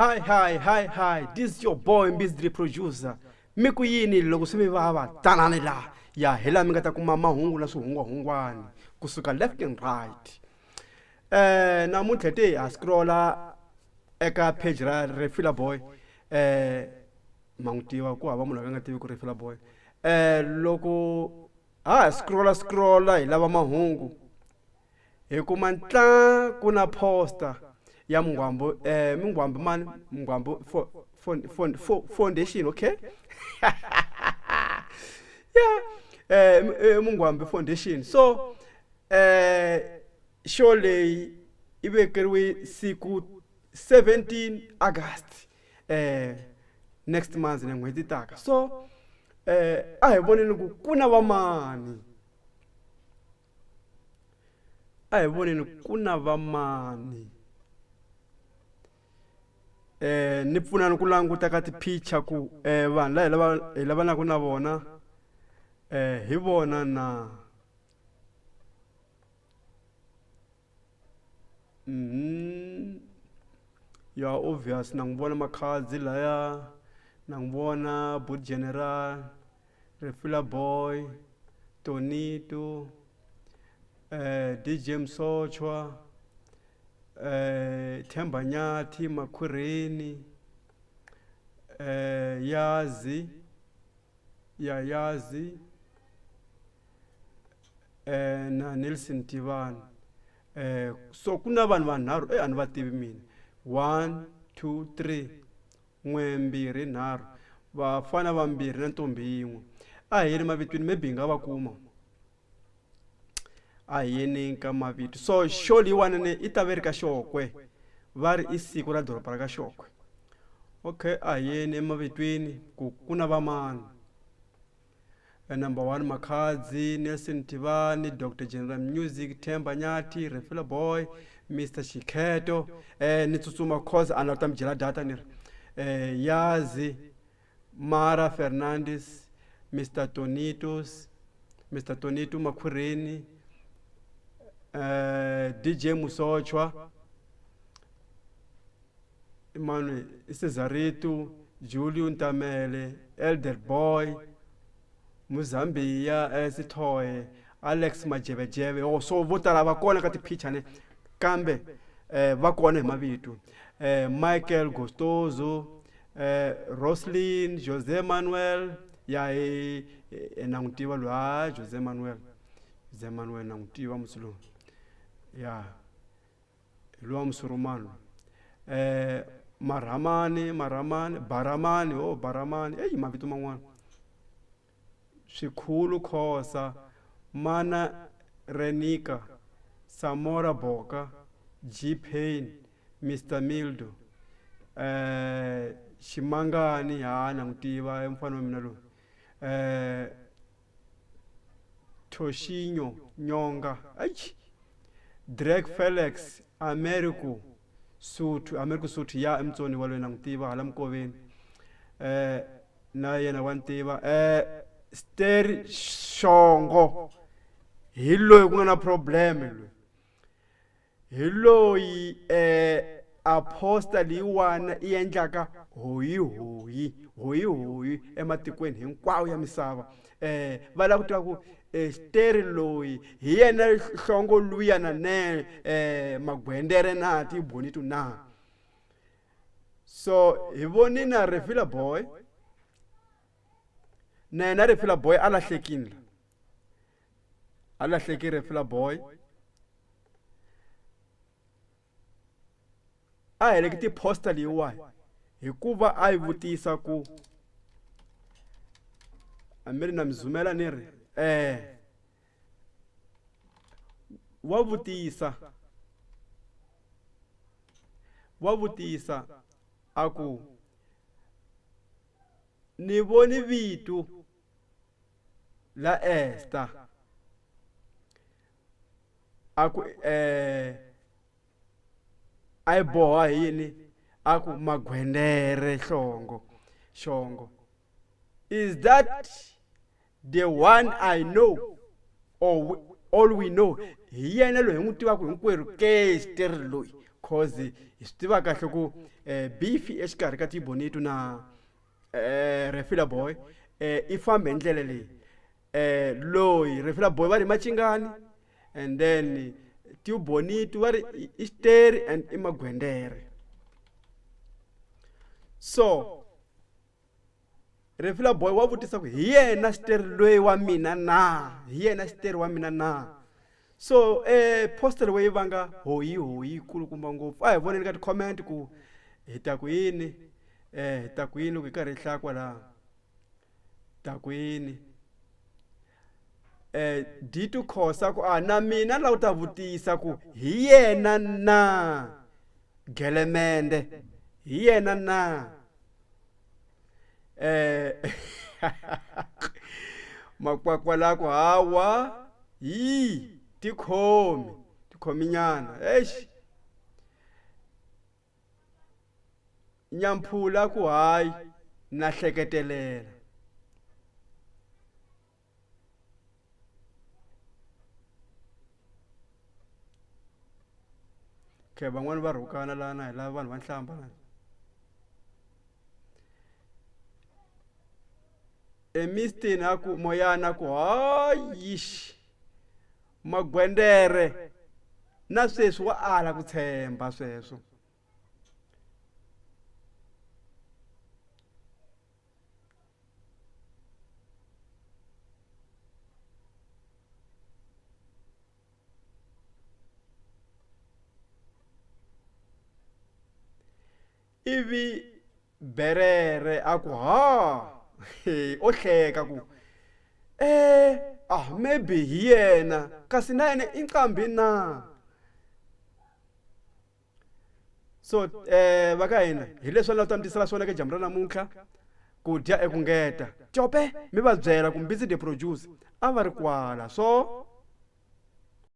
Hi. This is your boy Mbizri producer. Miku yini loko swi mi vava tanani la. Ya hela mi nga ta kuma mahungu na swihungwahungwani kusuka left and right. Namuntlha te ha scrolla eka page ra Refila Boy. Mangutiva ku hava munhu a nga tivi ku Refila Boy. Loko scrolla hi lava mahungu. Hi kuma ntla kuna poster ya Mngwambo Foundation, okay? Yeah, Mngwambo Foundation. So surely ibekeriwe siku 17 August next month n'hweti taka. So a hi voneni ku kuna vamani. A hi voneni kuna vamani. Ni pfunani ku languta ka ti-picture ku vanhu la hi lavanaku na vona hi vona na ya obvious na n'wi vona Makhadzi laya, na n'wi vona Boot General, Refila Boy, Tonito, DJ Msochwa, Themba Nyathi, Makhureni, Yazi, na Nelson Tivani. So kuna vanhu vanharhu ani va tivi mina. 1 2 3 n'wembirhi nharhu vafana vambirhi na ntombi yin'we. A hi yeni mavitweni maybe hi nga va kuma. A hi yeni ka mavito. So surely wanene i ta ve ri ka Xokwe. Va ri i siku ra doroba ra ka Xokwe. Okay, a hi yeni emavitweni ku kuna vamani. Number 1 Makhadzi, Nelson Tivani, Dr. General Music, Themba Nyathi, Refila Boy, Mr. Shiketo, ni tsutsuma cause ana ta mi byela data ni ri Yazi, Mara Fernandez, Mr. Tonito Makhureni, DJ Musochwa, Emmanuel Cesaritu, Julio Ntamele, Elder Boy, Muzambia, Sithoe, Alex Majevejeve. So votala va kona ka ti-picture ne kambe va kona hi mavito. Michael Gostozo, Roslyn, Jose Manuel, ya na n'wi tiva loyi Jose Manuel na n'wi tiva Musulu. Ya lowa Musurumani. Baramani, mavito man'wana. Shikhulu Khosa, Mana Renika, Samora Boka, G Pain, Mr. Mildo, Shimangani, na n'wi tiva mfana wa mina loyi. Toshinyo Nyonga, Drake Felix, Americo Sutu ya emtsoni wa loyi na n'wi tiva hala Mkoveni. Na yena wa ntiva. Steri Shongo, hi loyi ku nga na problem loyi. Hi loyi aposta leyiwana i endlaka hoyi ematikweni hinkwawo ya misava. Va lava ku tiva ku Steri loyi hi yena nhlongo luyana ne magwendere na tibonitu na. So hi voni na Refila Boy. Na Refila Boy alahlekile. Alahleki Refila Boy. A heleki ti-poster leyiwani hikuva a yi vutisa ku a mi ri na mizumela ni ri wa vutisa a ku ni voni vito la Esther aku ai boha yini aku magwendere Shongo. Is that the one I know or all we know? Hi yena loyi hi n'wi tivaka hinkwerhu ke Steri loyi cause hi swi tiva kahle ku beef exikarhi ka Tibonito na Refila Boy i famba hi ndlela leyi loyi Refila Boy va ri Machingani and then Tibonito va ri Isteri and Imagwendere. So Refila Boy wa vutisa ku hi yena Steri loyi wa mina na, hi yena Steri wa mina na. So poster way vanga hoyi kulukumba ngopfu a hi voneni ka ti-comment ku hi ta ku yini hi ta ku yini ku hi karhi hi hlaya kwala ta ku yini Ditu Khosa ku na mina la u ta vutisa ku hi yena na Gelemende hi yena na makwakwa la ku hawa hi tikhomi nyana Nyampfula ku hayi na hleketelela ke van'wani va rhukana lana hi lava vanhu va nhlamba Emistin aku Moyana ku hayi Magwendere na sweswi wa ala ku tshemba sweswo ivi Berere aku o hleka ku maybe hi yena kasi na yena i nqambi na. So va ka hina hi leswi la ta mi tisela swona ka jamu ra namuntlha ku dya eku ngeta Jope mi va byela ku Mbhizi the producer a va ri kwala so